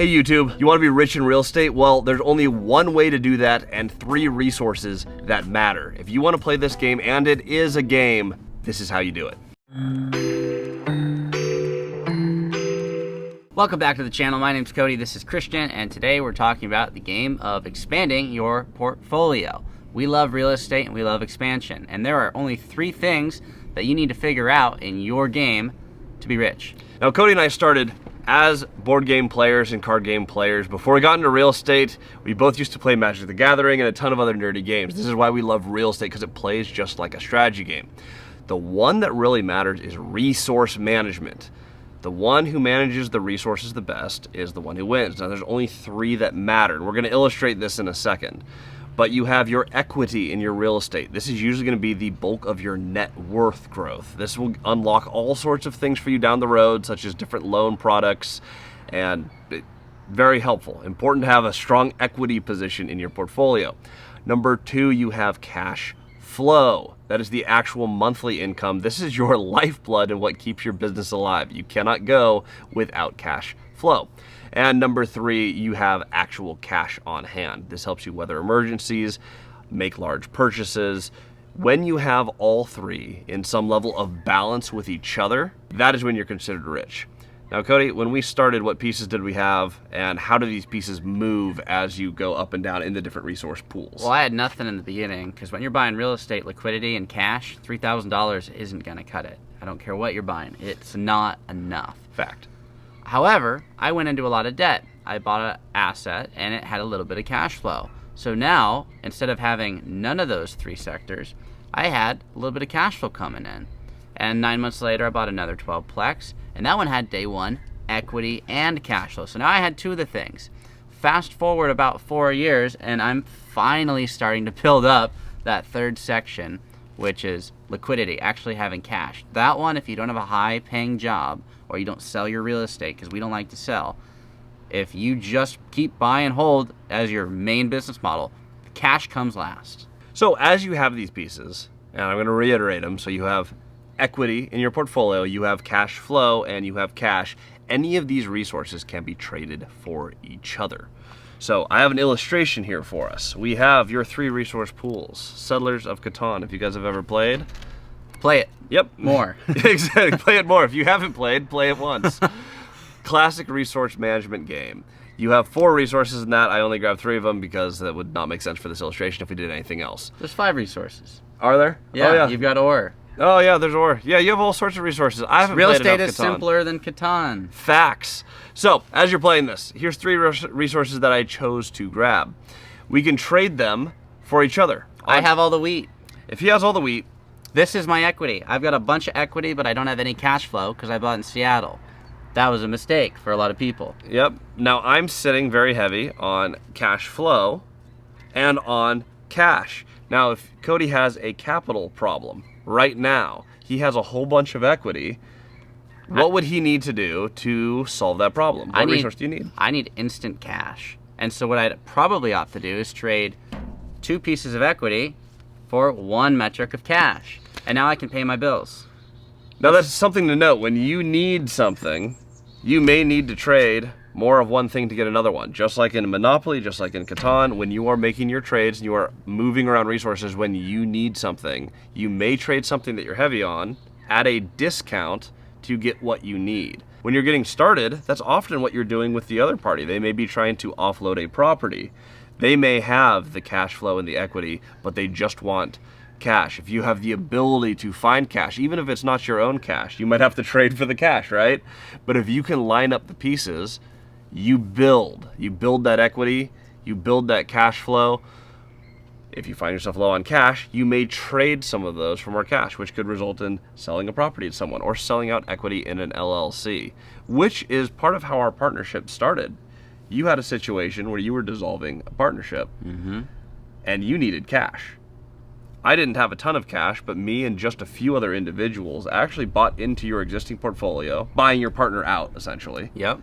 Hey YouTube, you want to be rich in real estate? Well, there's only one way to do that and 3 resources that matter. If you want to play this game, and it is a game, this is how you do it. Welcome back to the channel. My name's Cody, this is Christian, and today we're talking about the game of expanding your portfolio. We love real estate and we love expansion, and there are only 3 things that you need to figure out in your game to be rich. Now, Cody and I started as board game players and card game players. Before we got into real estate, we both used to play Magic the Gathering and a ton of other nerdy games. This is why we love real estate, because it plays just like a strategy game. The one that really matters is resource management. The one who manages the resources the best is the one who wins. Now, there's only 3 that matter. We're going to illustrate this in a second. But you have your equity in your real estate. This is usually going to be the bulk of your net worth growth. This will unlock all sorts of things for you down the road, such as different loan products, and very helpful. Important to have a strong equity position in your portfolio. Number 2, you have cash flow. That is the actual monthly income. This is your lifeblood and what keeps your business alive. You cannot go without cash flow. And number 3, you have actual cash on hand. This helps you weather emergencies, make large purchases. When you have all 3 in some level of balance with each other, that is when you're considered rich. Now, Cody, when we started, what pieces did we have, and how do these pieces move as you go up and down in the different resource pools? Well, I had nothing in the beginning, because when you're buying real estate, liquidity and cash, $3,000 isn't going to cut it. I don't care what you're buying. It's not enough. Fact. However, I went into a lot of debt. I bought an asset and it had a little bit of cash flow. So now, instead of having none of those 3 sectors, I had a little bit of cash flow coming in. And 9 months later, I bought another 12-plex, and that one had day 1 equity and cash flow. So now I had 2 of the things. Fast forward about 4 years, and I'm finally starting to build up that 3rd section, which is liquidity, actually having cash. That one, if you don't have a high-paying job, or you don't sell your real estate, because we don't like to sell, if you just keep buy and hold as your main business model, cash comes last. So as you have these pieces, and I'm going to reiterate them, so you have equity in your portfolio, you have cash flow, and you have cash. Any of these resources can be traded for each other. So I have an illustration here for us. We have your 3 resource pools. Settlers of Catan, if you guys have ever played. Play it. Yep. More. Exactly. Play it more. If you haven't played, play it once. Classic resource management game. You have 4 resources in that. I only grabbed 3 of them because that would not make sense for this illustration if we did anything else. There's 5 resources. Are there? Yeah, oh, yeah. You've got ore. Oh yeah, there's ore. Yeah, you have all sorts of resources. I haven't Real played estate enough is Catan. simpler than Catan. Facts. So, as you're playing this, here's 3 resources that I chose to grab. We can trade them for each other. I have all the wheat. If he has all the wheat, this is my equity. I've got a bunch of equity, but I don't have any cash flow because I bought in Seattle. That was a mistake for a lot of people. Yep. Now I'm sitting very heavy on cash flow and on cash. Now, if Cody has a capital problem right now, he has a whole bunch of equity. What would he need to do to solve that problem? What resource do you need? I need instant cash. And so what I'd probably opt to do is trade 2 pieces of equity for 1 metric of cash. And now I can pay my bills. Now that's something to note. When you need something, you may need to trade more of one thing to get another one. Just like in Monopoly, just like in Catan, when you are making your trades and you are moving around resources when you need something, you may trade something that you're heavy on at a discount to get what you need. When you're getting started, that's often what you're doing with the other party. They may be trying to offload a property. They may have the cash flow and the equity, but they just want cash. If you have the ability to find cash, even if it's not your own cash, you might have to trade for the cash, right? But if you can line up the pieces, you build that equity, you build that cash flow. If you find yourself low on cash, you may trade some of those for more cash, which could result in selling a property to someone or selling out equity in an LLC, which is part of how our partnership started. You had a situation where you were dissolving a partnership and you needed cash. I didn't have a ton of cash, but me and just a few other individuals actually bought into your existing portfolio, buying your partner out, essentially. Yep.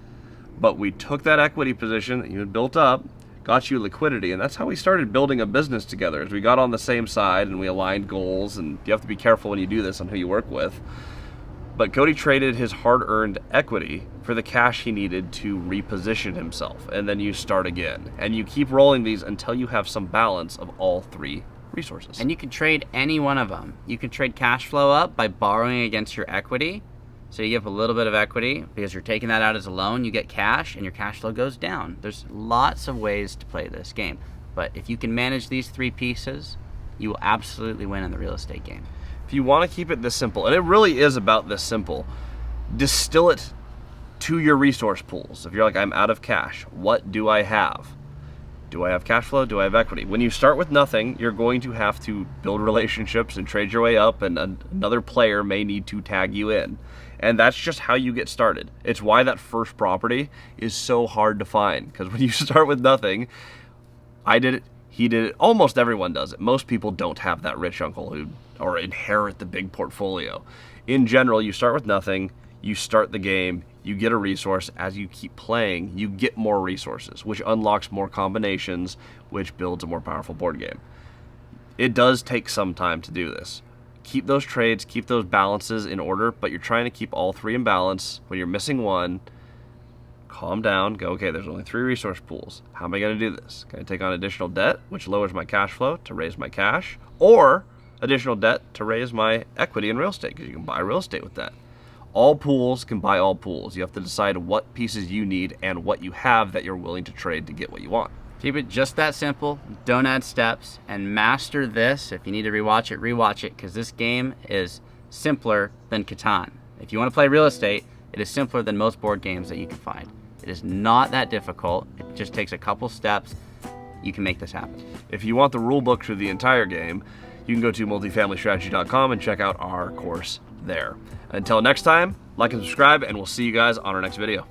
But we took that equity position that you had built up, got you liquidity, and that's how we started building a business together, as we got on the same side and we aligned goals, and you have to be careful when you do this on who you work with. But Cody traded his hard-earned equity for the cash he needed to reposition himself, and then you start again. And you keep rolling these until you have some balance of all three resources. And you can trade any one of them. You can trade cash flow up by borrowing against your equity. So you give a little bit of equity because you're taking that out as a loan, you get cash, and your cash flow goes down. There's lots of ways to play this game. But if you can manage these three pieces, you will absolutely win in the real estate game. If you want to keep it this simple, and it really is about this simple, distill it to your resource pools. If you're like, I'm out of cash, what do I have? Do I have cash flow? Do I have equity? When you start with nothing, you're going to have to build relationships and trade your way up, and another player may need to tag you in. And that's just how you get started. It's why that first property is so hard to find, because when you start with nothing, I did it, he did it, almost everyone does it. Most people don't have that rich uncle or inherit the big portfolio. In general, you start with nothing, you start the game, you get a resource. As you keep playing, you get more resources, which unlocks more combinations, which builds a more powerful board game. It does take some time to do this. Keep those trades, keep those balances in order, but you're trying to keep all three in balance. When you're missing one, calm down, go, okay, there's only three resource pools. How am I going to do this? Can I take on additional debt, which lowers my cash flow to raise my cash, or additional debt to raise my equity in real estate, because you can buy real estate with that. All pools can buy all pools. You have to decide what pieces you need and what you have that you're willing to trade to get what you want. Keep it just that simple. Don't add steps, and master this. If you need to rewatch it, because this game is simpler than Catan. If you want to play real estate, it is simpler than most board games that you can find. It is not that difficult. It just takes a couple steps. You can make this happen. If you want the rule book for the entire game, you can go to multifamilystrategy.com and check out our course there. Until next time, like and subscribe, and we'll see you guys on our next video.